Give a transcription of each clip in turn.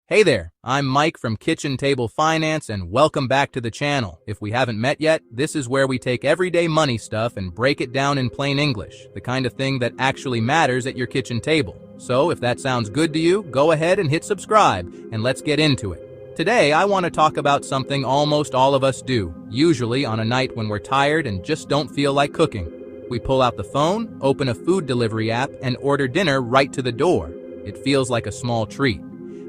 Hey there, I'm Mike from Kitchen Table Finance and welcome back to the channel. If we haven't met yet, this is where we take everyday money stuff and break it down in plain English, the kind of thing that actually matters at your kitchen table. So if that sounds good to you, go ahead and hit subscribe and let's get into it. Today I want to talk about something almost all of us do, usually on a night when we're tired and just don't feel like cooking. We pull out the phone, open a food delivery app, and order dinner right to the door. It feels like a small treat.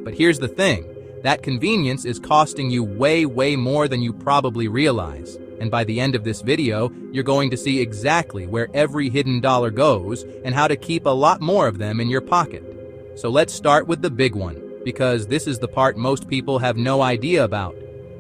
But here's the thing, that convenience is costing you way more than you probably realize. And by the end of this video, you're going to see exactly where every hidden dollar goes and how to keep a lot more of them in your pocket. So let's start with the big one, because this is the part most people have no idea about.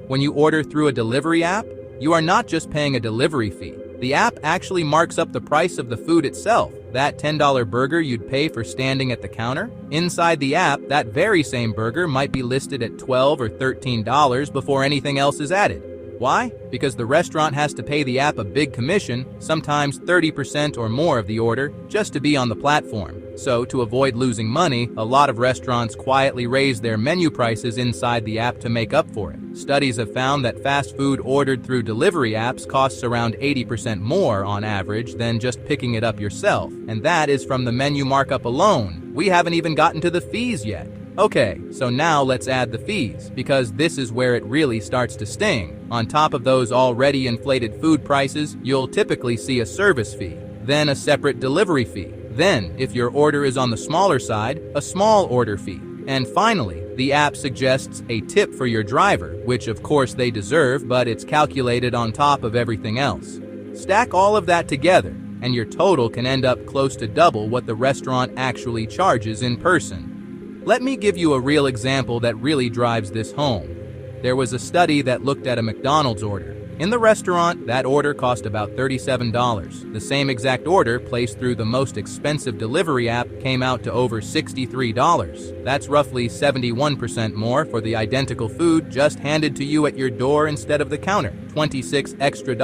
When you order through a delivery app, you are not just paying a delivery fee. The app actually marks up the price of the food itself. That $10 burger you'd pay for standing at the counter, inside the app, that very same burger might be listed at $12 or $13 before anything else is added. Why? Because the restaurant has to pay the app a big commission, sometimes 30% or more of the order, just to be on the platform. So, to avoid losing money, a lot of restaurants quietly raise their menu prices inside the app to make up for it. Studies have found that fast food ordered through delivery apps costs around 80% more on average than just picking it up yourself, and that is from the menu markup alone. We haven't even gotten to the fees yet. Okay, so now let's add the fees, because this is where it really starts to sting. On top of those already inflated food prices, you'll typically see a service fee, then a separate delivery fee, then, if your order is on the smaller side, a small order fee. And finally, the app suggests a tip for your driver, which of course they deserve, but it's calculated on top of everything else. Stack all of that together, and your total can end up close to double what the restaurant actually charges in person. Let me give you a real example that really drives this home. There was a study that looked at a McDonald's order. In the restaurant, that order cost about $37. The same exact order placed through the most expensive delivery app came out to over $63. That's roughly 71% more for the identical food just handed to you at your door instead of the counter. $26 extra.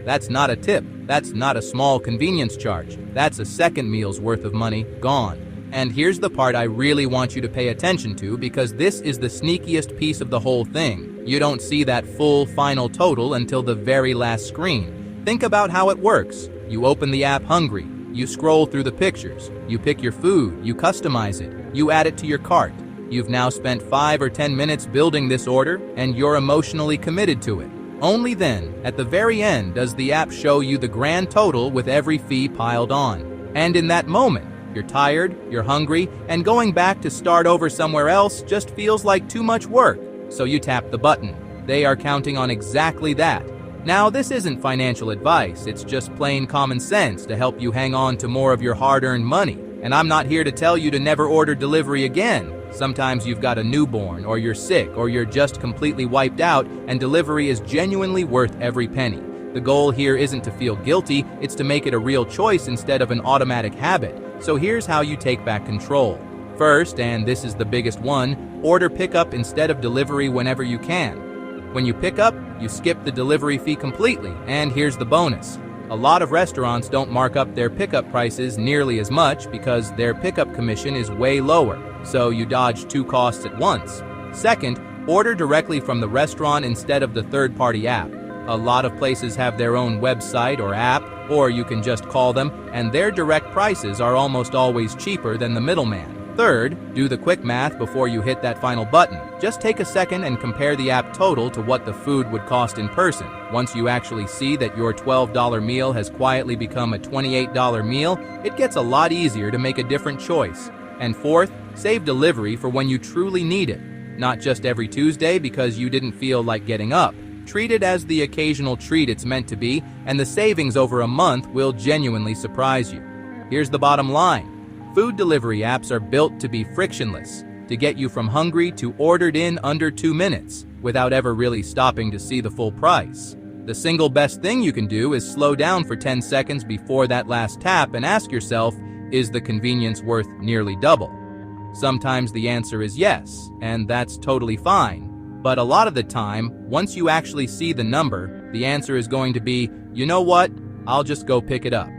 That's not a tip. That's not a small convenience charge. That's a second meal's worth of money gone. And here's the part I really want you to pay attention to, because this is the sneakiest piece of the whole thing. You don't see that full final total until the very last screen. Think about how it works. You open the app hungry. You scroll through the pictures. You pick your food. You customize it. You add it to your cart. You've now spent 5 or 10 minutes building this order, and you're emotionally committed to it. Only then, at the very end, does the app show you the grand total with every fee piled on. And in that moment, you're tired, you're hungry, and going back to start over somewhere else just feels like too much work. So you tap the button. They are counting on exactly that. Now, this isn't financial advice, it's just plain common sense to help you hang on to more of your hard-earned money. And I'm not here to tell you to never order delivery again. Sometimes you've got a newborn, or you're sick, or you're just completely wiped out, and delivery is genuinely worth every penny. The goal here isn't to feel guilty, it's to make it a real choice instead of an automatic habit. So here's how you take back control. First, and this is the biggest one, order pickup instead of delivery whenever you can. When you pick up, you skip the delivery fee completely, and here's the bonus. A lot of restaurants don't mark up their pickup prices nearly as much because their pickup commission is way lower, so you dodge two costs at once. Second, order directly from the restaurant instead of the third-party app. A lot of places have their own website or app, or you can just call them, and their direct prices are almost always cheaper than the middleman. Third, do the quick math before you hit that final button. Just take a second and compare the app total to what the food would cost in person. Once you actually see that your $12 meal has quietly become a $28 meal, it gets a lot easier to make a different choice. And fourth, save delivery for when you truly need it. Not just every Tuesday because you didn't feel like getting up. Treat it as the occasional treat it's meant to be, and the savings over a month will genuinely surprise you. Here's the bottom line. Food delivery apps are built to be frictionless, to get you from hungry to ordered in under 2 minutes, without ever really stopping to see the full price. The single best thing you can do is slow down for 10 seconds before that last tap and ask yourself, is the convenience worth nearly double? Sometimes the answer is yes, and that's totally fine. But a lot of the time, once you actually see the number, the answer is going to be, you know what, I'll just go pick it up.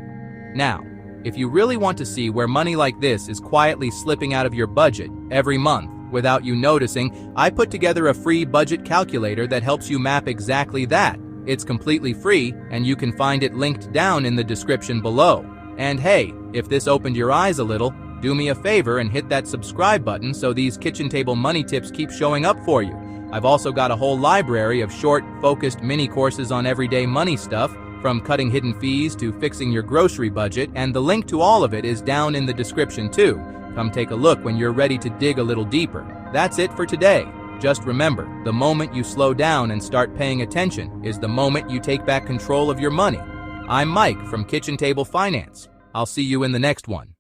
Now, if you really want to see where money like this is quietly slipping out of your budget every month, Without you noticing, I put together a free budget calculator that helps you map exactly that. It's completely free, and you can find it linked down in the description below. And hey, if this opened your eyes a little, do me a favor and hit that subscribe button so these kitchen table money tips keep showing up for you. I've also got a whole library of short, focused mini courses on everyday money stuff, from cutting hidden fees to fixing your grocery budget, and the link to all of it is down in the description too. Come take a look when you're ready to dig a little deeper. That's it for today. Just remember, the moment you slow down and start paying attention is the moment you take back control of your money. I'm Mike from Kitchen Table Finance. I'll see you in the next one.